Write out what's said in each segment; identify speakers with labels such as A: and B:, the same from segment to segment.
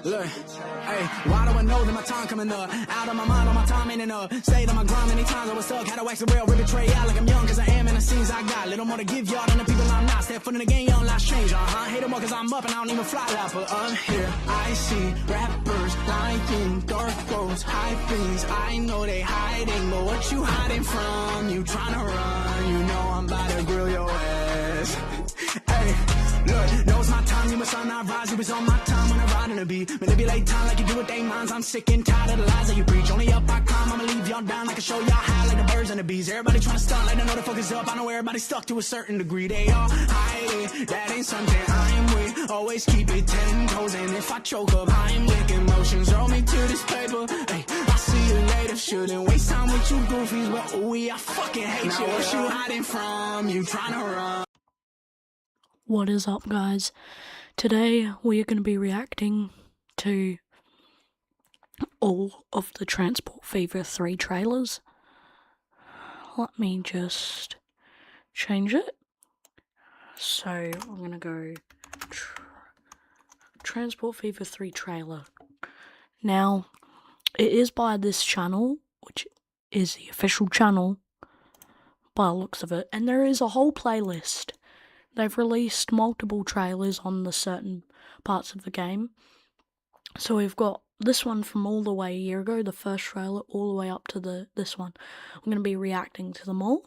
A: Look, hey, why do I know that my time coming up? Out of my mind, all my time ain't enough. Stayed on my grind many times, I was stuck. Had to wax the rail, rip betray out like I'm young, cause I am in the scenes I got. Little more to give y'all than the people I'm not. Step foot in the game, young, life strange, Hate them all cause I'm up and I don't even fly that. But up here, I see rappers lying, dark roads, high things. I know they hiding, but what you hiding from? You tryna run, you know I'm about to grill your ass. Hey, look, know it's my time, you must not rise. It was on my time when I ride in the beat. Manipulate time like you do with they minds. I'm sick and tired of the lies that you preach. Only up I climb, I'ma leave y'all down like I show y'all high like the birds and the bees. Everybody tryna stunt like they know the focus up. I know everybody stuck to a certain degree. They all hide it, that ain't something I'm with. Always keep it 10 toes, and if I choke up, I'm licking emotions. Roll me to this paper, hey, I'll see you later. Shouldn't waste time with you goofies, but ooh, I fucking hate now you. What you hiding from? You tryna run.
B: What is up, guys? Today we are going to be reacting to all of the Transport Fever 3 trailers. Let me just change it. So I'm going to go Transport Fever 3 trailer. Now, it is by this channel, which is the official channel by the looks of it, and there is a whole playlist. They've released multiple trailers on the certain parts of the game. So we've got this one from all the way a year ago, the first trailer, all the way up to this one. I'm going to be reacting to them all.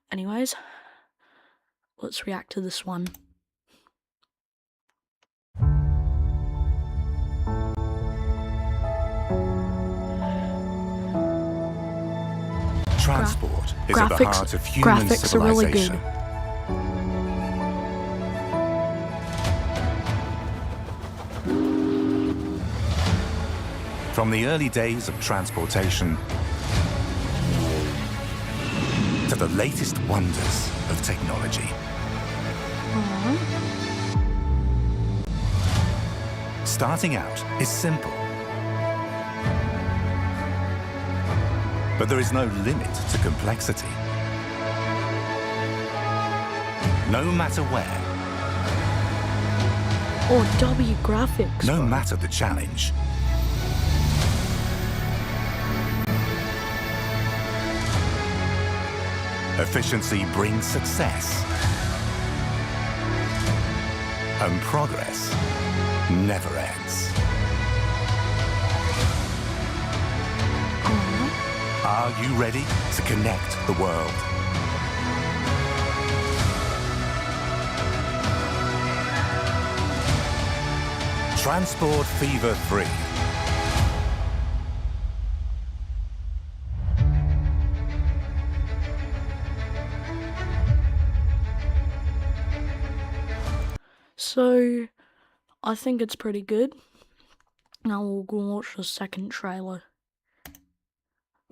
B: Anyways, let's react to this one.
C: Transport is at the heart of human
B: graphics
C: civilization.
B: Are really good.
C: From the early days of transportation to the latest wonders of technology. Starting out is simple. But there is no limit to complexity. No matter where.
B: Or W graphics.
C: No matter the challenge. Efficiency brings success. And progress never ends. Are you ready to connect the world? Transport Fever 3.
B: So, I think it's pretty good. Now we'll go watch the second trailer.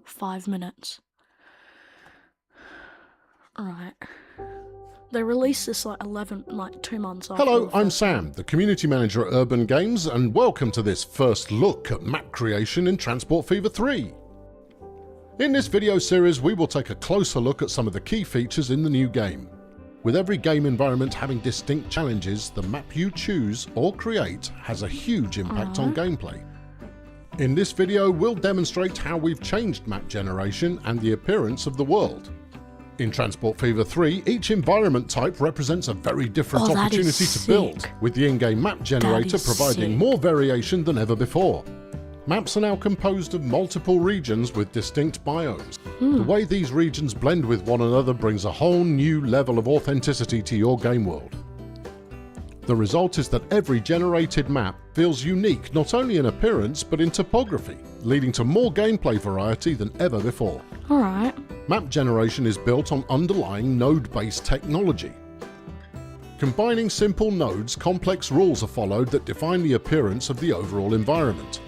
B: 5 minutes. Alright. They released this like 2 months after.
D: Hello, I'm Sam, the community manager at Urban Games, and welcome to this first look at map creation in Transport Fever 3. In this video series, we will take a closer look at some of the key features in the new game. With every game environment having distinct challenges, the map you choose or create has a huge impact on gameplay. In this video, we'll demonstrate how we've changed map generation and the appearance of the world. In Transport Fever 3, each environment type represents a very different opportunity to build, with the in-game map generator providing more variation than ever before. Maps are now composed of multiple regions with distinct biomes. The way these regions blend with one another brings a whole new level of authenticity to your game world. The result is that every generated map feels unique not only in appearance but in topography, leading to more gameplay variety than ever before.
B: Alright.
D: Map generation is built on underlying node-based technology. Combining simple nodes, complex rules are followed that define the appearance of the overall environment.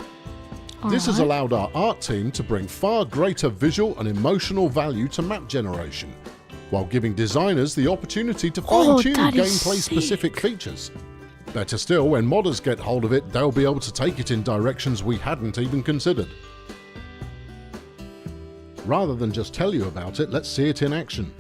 D: This has allowed our art team to bring far greater visual and emotional value to map generation, while giving designers the opportunity to fine-tune gameplay-specific features. Better still, when modders get hold of it, they'll be able to take it in directions we hadn't even considered. Rather than just tell you about it, let's see it in action.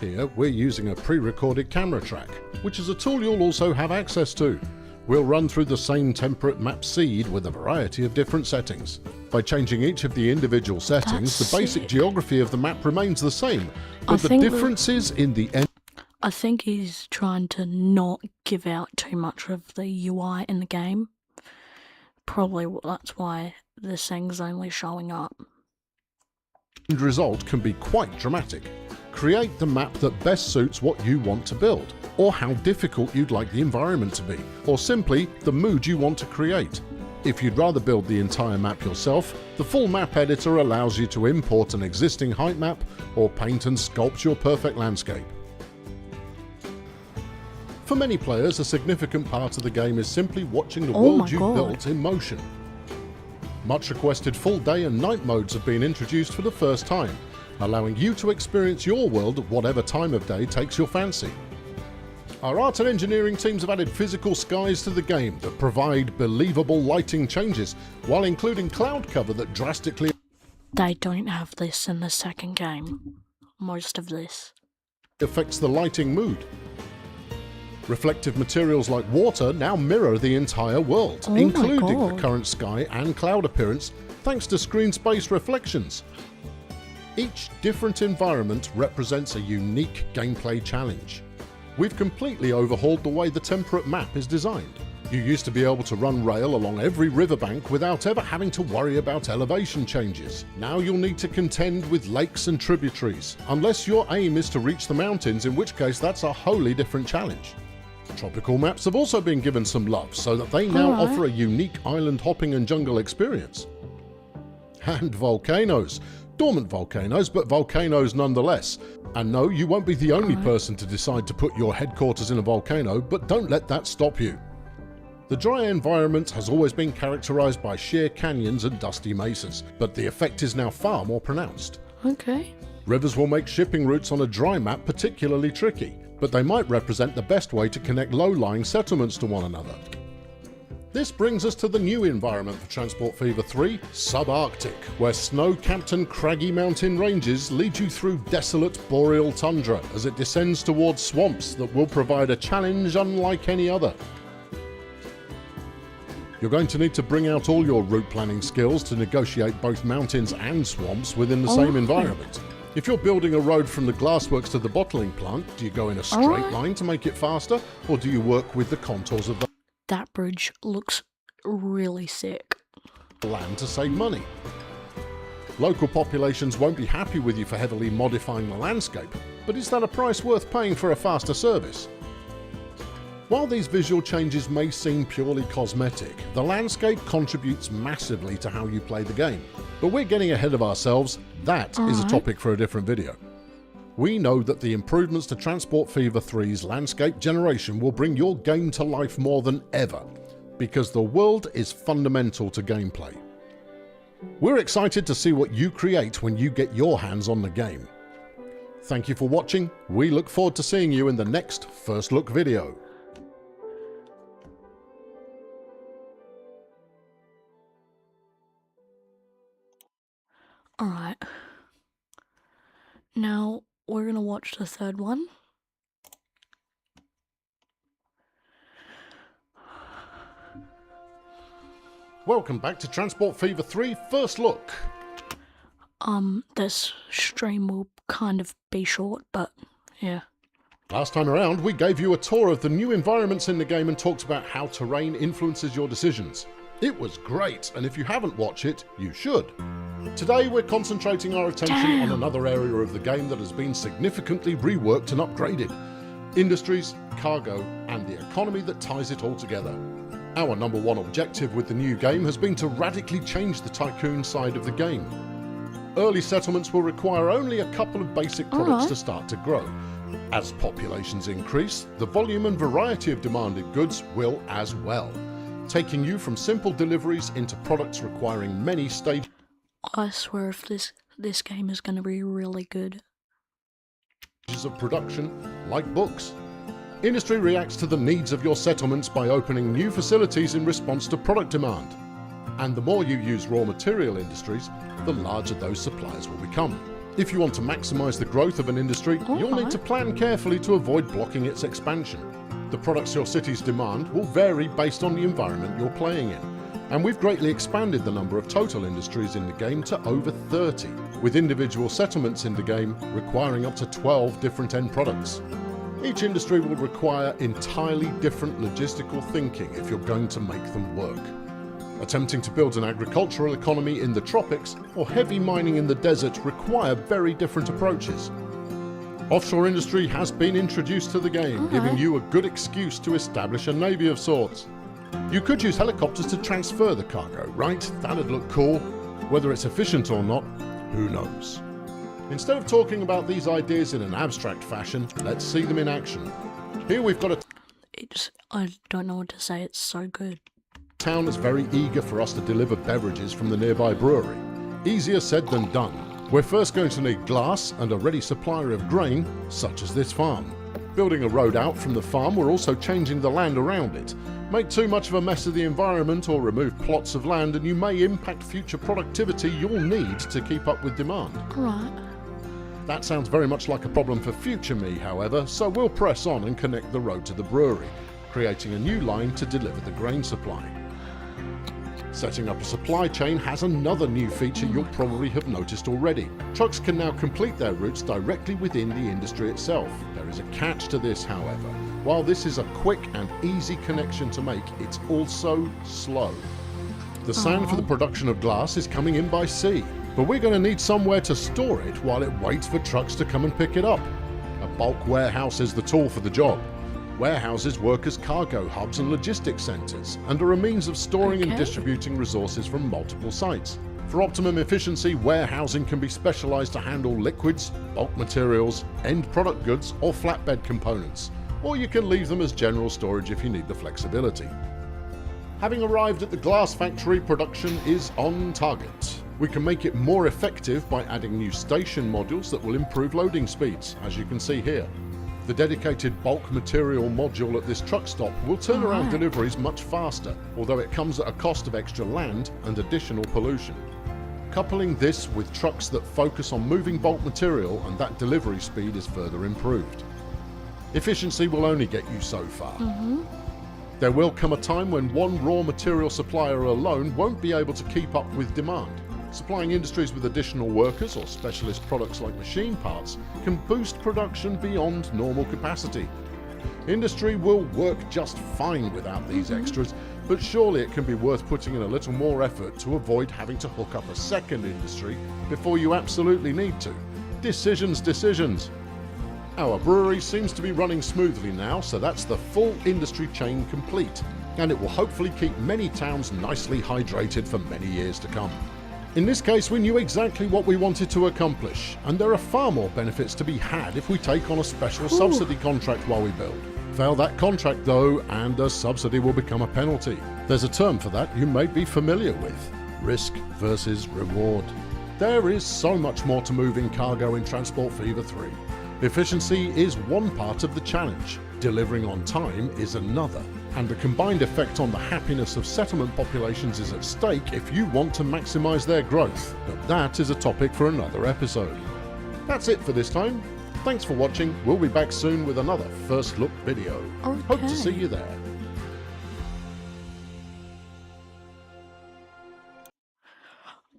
D: Here, we're using a pre-recorded camera track, which is a tool you'll also have access to. We'll run through the same temperate map seed with a variety of different settings. By changing each of the individual settings,
B: That's
D: the basic
B: sick.
D: geography of the map remains the same,
B: I
D: but the
B: think
D: differences in the end
B: I think he's trying to not give out too much of the UI in the game. Probably that's why this thing's only showing up.
D: result can be quite dramatic. Create the map that best suits what you want to build, or how difficult you'd like the environment to be, or simply the mood you want to create. If you'd rather build the entire map yourself, the full map editor allows you to import an existing height map or paint and sculpt your perfect landscape. For many players, a significant part of the game is simply watching the
B: Oh
D: world
B: my
D: you've
B: God.
D: built in motion. Much requested full day and night modes have been introduced for the first time, allowing you to experience your world at whatever time of day takes your fancy. Our art and engineering teams have added physical skies to the game that provide believable lighting changes, while including cloud cover that drastically
B: They don't have this in the second game. Most of this.
D: affects the lighting mood. Reflective materials like water now mirror the entire world,
B: Oh my
D: including the
B: God.
D: current sky and cloud appearance, thanks to screen space reflections. Each different environment represents a unique gameplay challenge. We've completely overhauled the way the temperate map is designed. You used to be able to run rail along every riverbank without ever having to worry about elevation changes. Now you'll need to contend with lakes and tributaries, unless your aim is to reach the mountains, in which case that's a wholly different challenge. Tropical maps have also been given some love, so that they now
B: Alright.
D: offer a unique island hopping and jungle experience. And volcanoes. Dormant volcanoes, but volcanoes nonetheless. And no, you won't be the only person to decide to put your headquarters in a volcano, but don't let that stop you. The dry environment has always been characterized by sheer canyons and dusty mesas, but the effect is now far more pronounced.
B: Okay.
D: Rivers will make shipping routes on a dry map particularly tricky, but they might represent the best way to connect low-lying settlements to one another. This brings us to the new environment for Transport Fever 3, Subarctic, where snow-capped and craggy mountain ranges lead you through desolate boreal tundra as it descends towards swamps that will provide a challenge unlike any other. You're going to need to bring out all your route planning skills to negotiate both mountains and swamps within the same environment. If you're building a road from the glassworks to the bottling plant, do you go in a straight line to make it faster, or do you work with the contours of the
B: That bridge looks really sick.
D: land to save money? Local populations won't be happy with you for heavily modifying the landscape, but is that a price worth paying for a faster service? While these visual changes may seem purely cosmetic, the landscape contributes massively to how you play the game. But we're getting ahead of ourselves. That is a topic for a different video. We know that the improvements to Transport Fever 3's landscape generation will bring your game to life more than ever, because the world is fundamental to gameplay. We're excited to see what you create when you get your hands on the game. Thank you for watching. We look forward to seeing you in the next First Look video.
B: Alright. Now, we're gonna watch the third one.
D: Welcome back to Transport Fever 3 First Look.
B: This stream will kind of be short, but yeah.
D: Last time around, we gave you a tour of the new environments in the game and talked about how terrain influences your decisions. It was great, and if you haven't watched it, you should. Today we're concentrating our attention on another area of the game that has been significantly reworked and upgraded. Industries, cargo, and the economy that ties it all together. Our number one objective with the new game has been to radically change the tycoon side of the game. Early settlements will require only a couple of basic products to start to grow. As populations increase, the volume and variety of demanded goods will as well, taking you from simple deliveries into products requiring many stages
B: I swear if this game is gonna be really good.
D: of production, like books. Industry reacts to the needs of your settlements by opening new facilities in response to product demand. And the more you use raw material industries, the larger those suppliers will become. If you want to maximize the growth of an industry, you'll need to plan carefully to avoid blocking its expansion. The products your cities demand will vary based on the environment you're playing in. And we've greatly expanded the number of total industries in the game to over 30, with individual settlements in the game requiring up to 12 different end products. Each industry will require entirely different logistical thinking if you're going to make them work. Attempting to build an agricultural economy in the tropics or heavy mining in the desert require very different approaches. Offshore industry has been introduced to the game, giving you a good excuse to establish a navy of sorts. You could use helicopters to transfer the cargo, right? That'd look cool. Whether it's efficient or not, who knows? Instead of talking about these ideas in an abstract fashion, let's see them in action. Here we've got a
B: I don't know what to say, it's so good.
D: Town is very eager for us to deliver beverages from the nearby brewery. Easier said than done. We're first going to need glass and a ready supplier of grain, such as this farm. Building a road out from the farm, we're also changing the land around it. Make too much of a mess of the environment or remove plots of land and you may impact future productivity you'll need to keep up with demand.
B: Alright.
D: That sounds very much like a problem for future me, however, so we'll press on and connect the road to the brewery, creating a new line to deliver the grain supply. Setting up a supply chain has another new feature you'll probably have noticed already. Trucks can now complete their routes directly within the industry itself. There is a catch to this, however. While this is a quick and easy connection to make, it's also slow. The sand for the production of glass is coming in by sea, but we're going to need somewhere to store it while it waits for trucks to come and pick it up. A bulk warehouse is the tool for the job. Warehouses work as cargo hubs and logistics centres and are a means of storing and distributing resources from multiple sites. For optimum efficiency, warehousing can be specialised to handle liquids, bulk materials, end product goods or flatbed components, or you can leave them as general storage if you need the flexibility. Having arrived at the glass factory, production is on target. We can make it more effective by adding new station modules that will improve loading speeds, as you can see here. The dedicated bulk material module at this truck stop will turn around deliveries much faster, although it comes at a cost of extra land and additional pollution. Coupling this with trucks that focus on moving bulk material and that delivery speed is further improved. Efficiency will only get you so far. There will come a time when one raw material supplier alone won't be able to keep up with demand. Supplying industries with additional workers or specialist products like machine parts can boost production beyond normal capacity. Industry will work just fine without these extras, but surely it can be worth putting in a little more effort to avoid having to hook up a second industry before you absolutely need to. Decisions. Our brewery seems to be running smoothly now, so that's the full industry chain complete, and it will hopefully keep many towns nicely hydrated for many years to come. In this case, we knew exactly what we wanted to accomplish, and there are far more benefits to be had if we take on a special subsidy contract while we build. Fail that contract though, and the subsidy will become a penalty. There's a term for that you may be familiar with: risk versus reward. There is so much more to moving cargo in Transport Fever 3. Efficiency is one part of the challenge, delivering on time is another, and the combined effect on the happiness of settlement populations is at stake if you want to maximise their growth, but that is a topic for another episode. That's it for this time. Thanks for watching. We'll be back soon with another First Look video. Hope to see you there.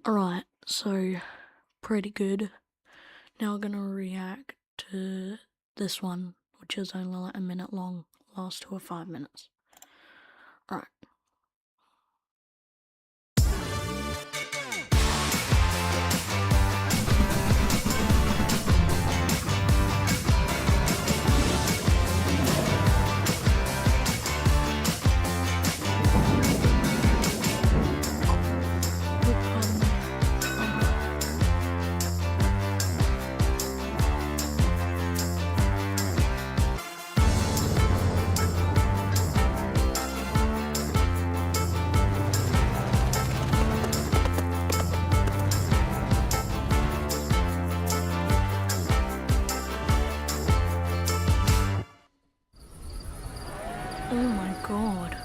B: Alright, so pretty good. Now we're gonna react to this one, which is only like a minute long, last 2 or 5 minutes. Alright. Oh my god.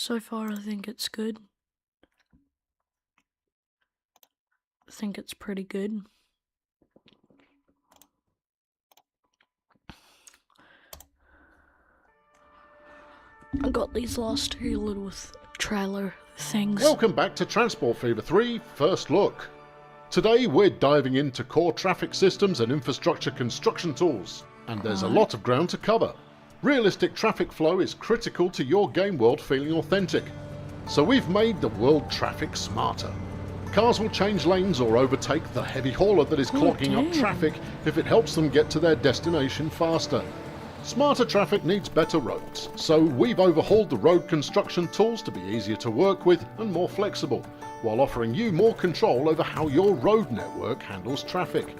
B: So far, I think it's good. I think it's pretty good. I got these last two little trailer things.
D: Welcome back to Transport Fever 3 First Look. Today we're diving into core traffic systems and infrastructure construction tools, and there's a lot of ground to cover. Realistic traffic flow is critical to your game world feeling authentic, so we've made the world traffic smarter. Cars will change lanes or overtake the heavy hauler that is clogging up traffic if it helps them get to their destination faster. Smarter traffic needs better roads, so we've overhauled the road construction tools to be easier to work with and more flexible, while offering you more control over how your road network handles traffic.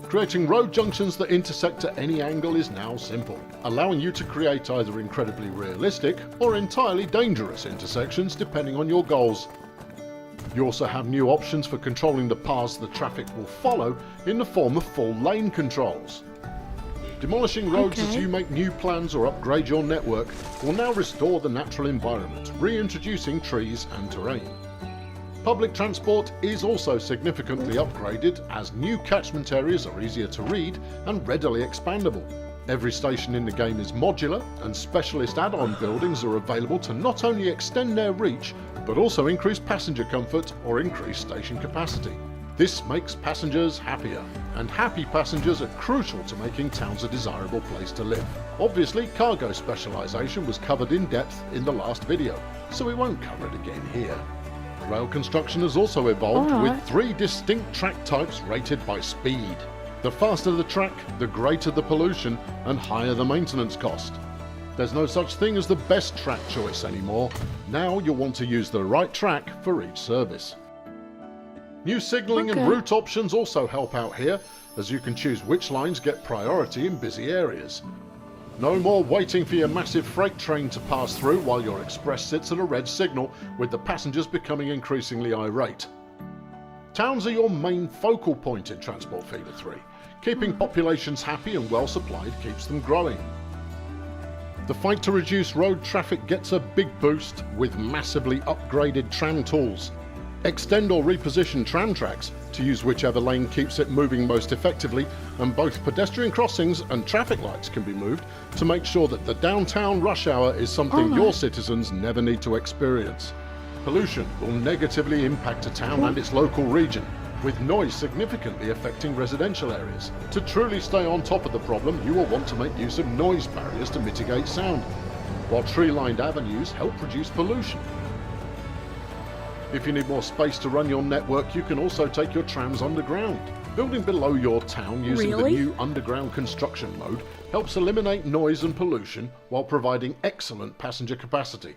D: Creating road junctions that intersect at any angle is now simple, allowing you to create either incredibly realistic or entirely dangerous intersections depending on your goals. You also have new options for controlling the paths the traffic will follow in the form of full lane controls. Demolishing roads as you make new plans or upgrade your network will now restore the natural environment, reintroducing trees and terrain. Public transport is also significantly upgraded as new catchment areas are easier to read and readily expandable. Every station in the game is modular, and specialist add-on buildings are available to not only extend their reach, but also increase passenger comfort or increase station capacity. This makes passengers happier, and happy passengers are crucial to making towns a desirable place to live. Obviously, cargo specialisation was covered in depth in the last video, so we won't cover it again here. Rail construction has also evolved with 3 distinct track types rated by speed. The faster the track, the greater the pollution and higher the maintenance cost. There's no such thing as the best track choice anymore. Now you'll want to use the right track for each service. New signalling and route options also help out here, as you can choose which lines get priority in busy areas. No more waiting for your massive freight train to pass through while your express sits at a red signal, with the passengers becoming increasingly irate. Towns are your main focal point in Transport Fever 3. Keeping populations happy and well supplied keeps them growing. The fight to reduce road traffic gets a big boost with massively upgraded tram tools. Extend or reposition tram tracks to use whichever lane keeps it moving most effectively, and both pedestrian crossings and traffic lights can be moved to make sure that the downtown rush hour is something your citizens never need to experience. Pollution will negatively impact a town and its local region, with noise significantly affecting residential areas. To truly stay on top of the problem, you will want to make use of noise barriers to mitigate sound, while tree-lined avenues help reduce pollution. If you need more space to run your network, you can also take your trams underground. Building below your town using the new underground construction mode helps eliminate noise and pollution while providing excellent passenger capacity.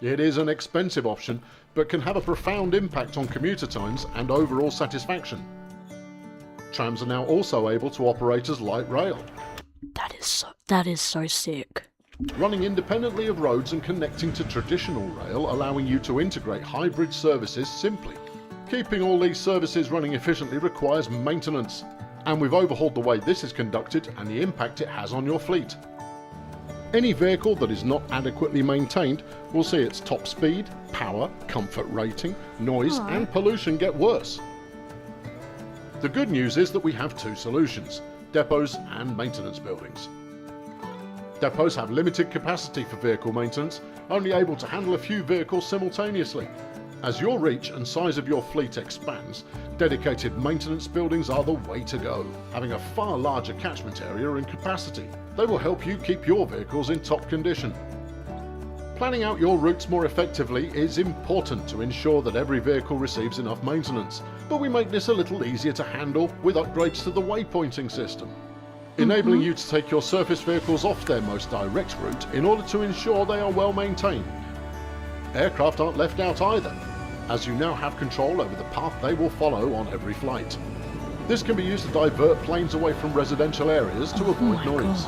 D: It is an expensive option, but can have a profound impact on commuter times and overall satisfaction. Trams are now also able to operate as light rail.
B: That is so sick.
D: Running independently of roads and connecting to traditional rail, allowing you to integrate hybrid services simply. Keeping all these services running efficiently requires maintenance, and we've overhauled the way this is conducted and the impact it has on your fleet. Any vehicle that is not adequately maintained will see its top speed, power, comfort rating, noise and pollution get worse. The good news is that we have 2 solutions: depots and maintenance buildings. Depots have limited capacity for vehicle maintenance, only able to handle a few vehicles simultaneously. As your reach and size of your fleet expands, dedicated maintenance buildings are the way to go, having a far larger catchment area and capacity. They will help you keep your vehicles in top condition. Planning out your routes more effectively is important to ensure that every vehicle receives enough maintenance, but we make this a little easier to handle with upgrades to the waypointing system, enabling you to take your surface vehicles off their most direct route in order to ensure they are well maintained. Aircraft aren't left out either, as you now have control over the path they will follow on every flight. This can be used to divert planes away from residential areas to avoid noise.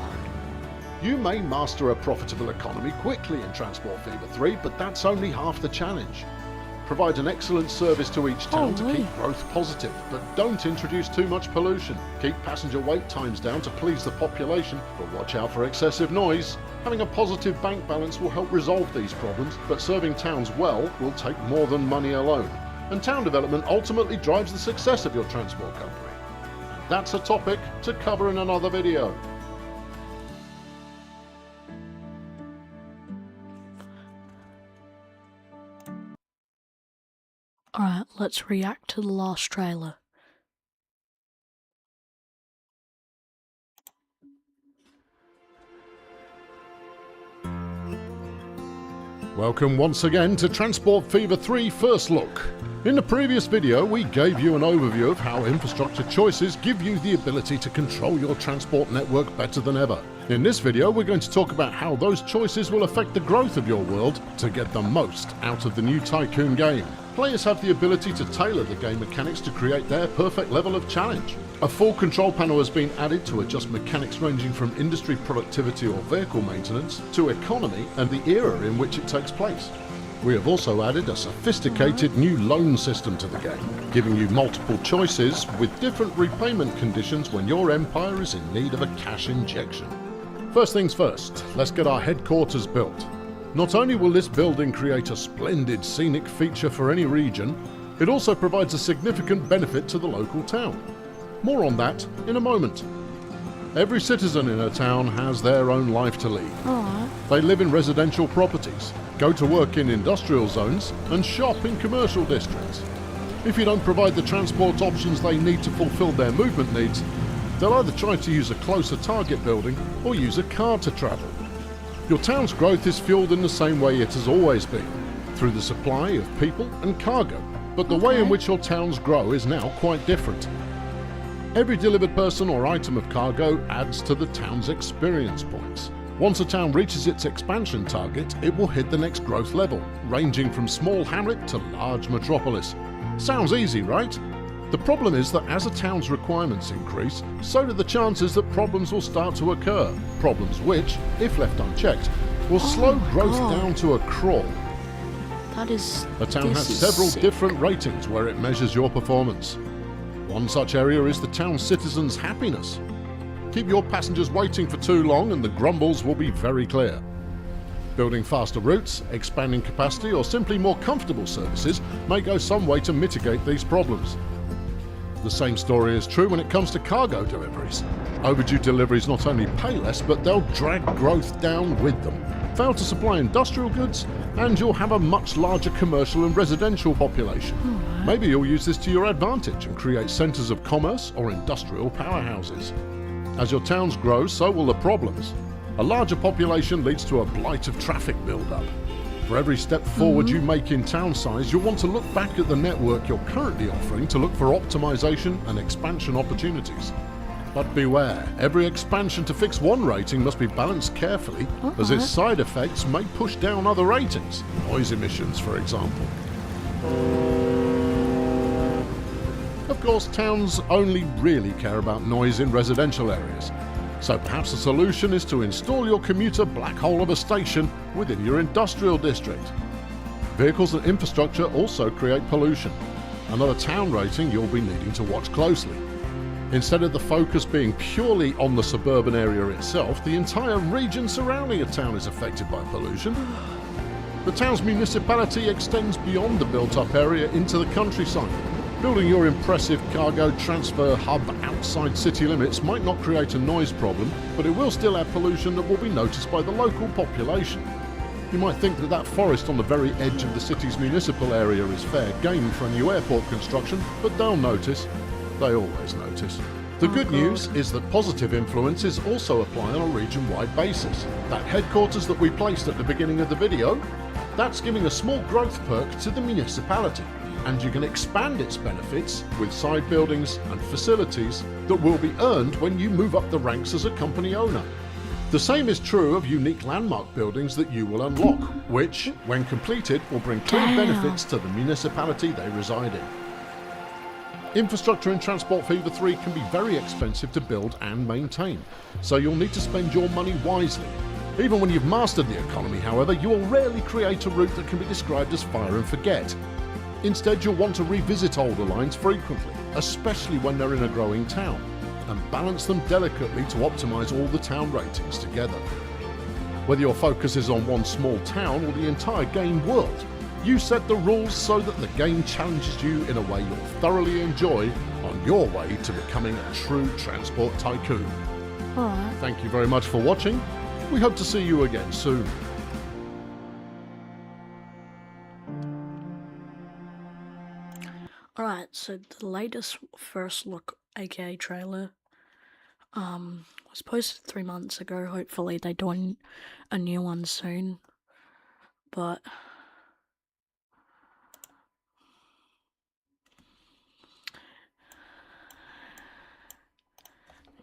D: You may master a profitable economy quickly in Transport Fever 3, but that's only half the challenge. Provide an excellent service to each town to
B: Holy.
D: keep growth positive, but don't introduce too much pollution. Keep passenger wait times down to please the population, but watch out for excessive noise. Having a positive bank balance will help resolve these problems, but serving towns well will take more than money alone. And town development ultimately drives the success of your transport company. And that's a topic to cover in another video.
B: Alright, let's react to the last trailer.
D: Welcome once again to Transport Fever 3 First Look. In the previous video we gave you an overview of how infrastructure choices give you the ability to control your transport network better than ever. In this video we're going to talk about how those choices will affect the growth of your world to get the most out of the new Tycoon game. Players have the ability to tailor the game mechanics to create their perfect level of challenge. A full control panel has been added to adjust mechanics ranging from industry productivity or vehicle maintenance to economy and the era in which it takes place. We have also added a sophisticated new loan system to the game, giving you multiple choices with different repayment conditions when your empire is in need of a cash injection. First things first, let's get our headquarters built. Not only will this building create a splendid scenic feature for any region, it also provides a significant benefit to the local town. More on that in a moment. Every citizen in a town has their own life to lead.
B: Alright.
D: They live in residential properties, go to work in industrial zones, and shop in commercial districts. If you don't provide the transport options they need to fulfill their movement needs, they'll either try to use a closer target building or use a car to travel. Your town's growth is fueled in the same way it has always been, through the supply of people and cargo, but the way in which your towns grow is now quite different. Every delivered person or item of cargo adds to the town's experience points. Once a town reaches its expansion target, it will hit the next growth level, ranging from small hamlet to large metropolis. Sounds easy, right? The problem is that as a town's requirements increase, so do the chances that problems will start to occur. Problems which, if left unchecked, will slow growth down to a crawl.
B: That is...
D: A town has several different ratings where it measures your performance. One such area is the town's citizens' happiness. Keep your passengers waiting for too long and the grumbles will be very clear. Building faster routes, expanding capacity, or simply more comfortable services may go some way to mitigate these problems. The same story is true when it comes to cargo deliveries. Overdue deliveries not only pay less, but they'll drag growth down with them. Fail to supply industrial goods, and you'll have a much larger commercial and residential population. Maybe you'll use this to your advantage and create centres of commerce or industrial powerhouses. As your towns grow, so will the problems. A larger population leads to a blight of traffic build-up. For every step forward you make in town size, you'll want to look back at the network you're currently offering to look for optimization and expansion opportunities. But beware, every expansion to fix one rating must be balanced carefully, as its side effects may push down other ratings, noise emissions for example. Of course, towns only really care about noise in residential areas. So perhaps the solution is to install your commuter black hole of a station within your industrial district. Vehicles and infrastructure also create pollution, another town rating you'll be needing to watch closely. Instead of the focus being purely on the suburban area itself, the entire region surrounding a town is affected by pollution. The town's municipality extends beyond the built-up area into the countryside. Building your impressive cargo transfer hub outside city limits might not create a noise problem, but it will still add pollution that will be noticed by the local population. You might think that forest on the very edge of the city's municipal area is fair game for a new airport construction, but they'll notice. They always notice. The good news is that positive influences also apply on a region-wide basis. That headquarters that we placed at the beginning of the video, that's giving a small growth perk to the municipality. And you can expand its benefits with side buildings and facilities that will be earned when you move up the ranks as a company owner. The same is true of unique landmark buildings that you will unlock, which, when completed, will bring clear benefits to the municipality they reside in. Infrastructure in Transport Fever 3 can be very expensive to build and maintain, so you'll need to spend your money wisely. Even when you've mastered the economy, however, you will rarely create a route that can be described as fire and forget. Instead, you'll want to revisit older lines frequently, especially when they're in a growing town, and balance them delicately to optimize all the town ratings together. Whether your focus is on one small town or the entire game world, you set the rules so that the game challenges you in a way you'll thoroughly enjoy on your way to becoming a true transport tycoon.
B: Alright.
D: Thank you very much for watching. We hope to see you again soon.
B: Alright, so the latest first look, aka trailer, was posted 3 months ago. Hopefully they're doing a new one soon. But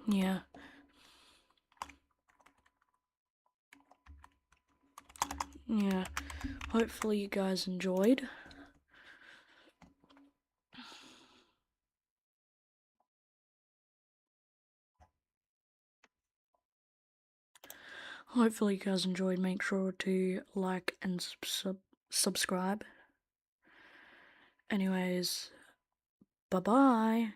B: yeah. Yeah. Hopefully you guys enjoyed. Hopefully you guys enjoyed. Make sure to like and subscribe. Anyways, bye-bye.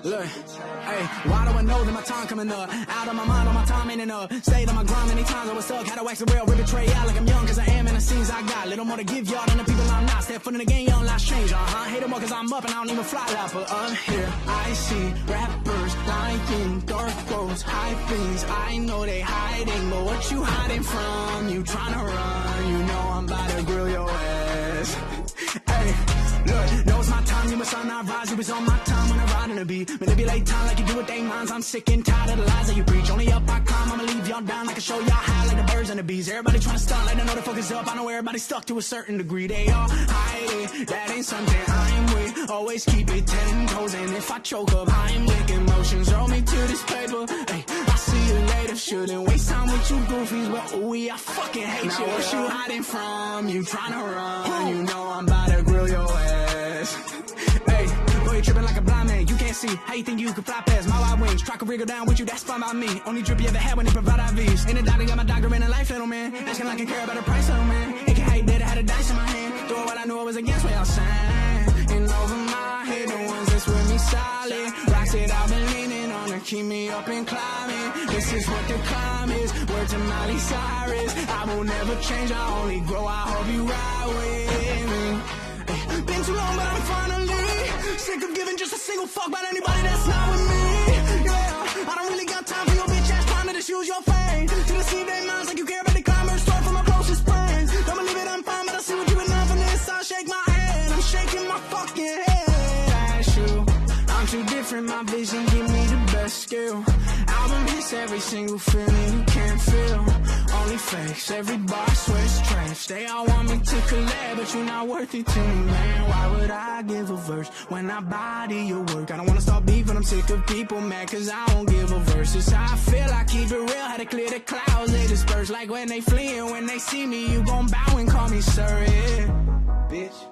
A: Look, hey, why do I know that my time coming up? Out of my mind, on my time ain't enough. Stayed on my grind many times, I was stuck. Had to wax the rail, rip betray out like I'm young, cause I am in the scenes I got. Little more to give y'all than the people I'm not. Step foot in the game, young lives change, Hate them more cause I'm up and I don't even fly out. But up here, I see rappers lying, dark clothes, high things. I know they hiding, but what you hiding from? You trying to run, you know I'm about to grill your ass. Hey, look, knows my time, you must not rise. You was on my time when I ride in the beat. Manipulate time like you do with they minds. I'm sick and tired of the lies that you preach. Only up I climb, I'ma leave y'all down. I can show y'all high like the birds and the bees. Everybody trying to stunt like they know the focus up. I know everybody's stuck to a certain degree. They all hide it, that ain't something I'm with. Always keep it 10 toes, and if I choke up, I'm licking emotions. Roll me to this paper, hey, I'll see you later. Shouldn't waste time with you goofies, but ooh, I fucking hate you. Now what you hiding from? You trying to run, you know I'm about to grill your ass. Hey, boy, you tripping like a blind man. You can't see how you think you can fly past my wide wings. Try to wriggle down with you, that's fine by me. Only drip you ever had when they provide IVs. In the doctor, got my doctor in a life, little man. Asking like I care about the price, little man. It can hate that I had a dice in my hand. Doing what I knew I was against what y'all saying. And over my head, the ones that's with me solid. Rocks that I've been leaning on to keep me up and climbing. This is what the climb is. Word to Miley Cyrus. I will never change, I only grow. I hope you ride with me. Been too long, but I'm finally sick of giving just a single fuck about anybody that's not with me. Yeah, I don't really got time for your bitch ass trying to just use your fame to deceive their minds like you care about the climbers. Start from my closest friends. Don't believe it, I'm fine, but I see what you've enough of this. I shake my head, I'm shaking my fucking head. That's you. I'm too different, my vision give me the best skill. Album hits every single feeling you can't feel. Only fakes, every bar I swear it's trash. They all want me to collab, but you're not worth it to me, man. Why would I give a verse when I body your work? I don't wanna start beefing, I'm sick of people mad cause I don't give a verse. It's how I feel, I keep it real, how to clear the clouds, they disperse. Like when they flee and when they see me, you gon' bow and call me sir, yeah. Bitch.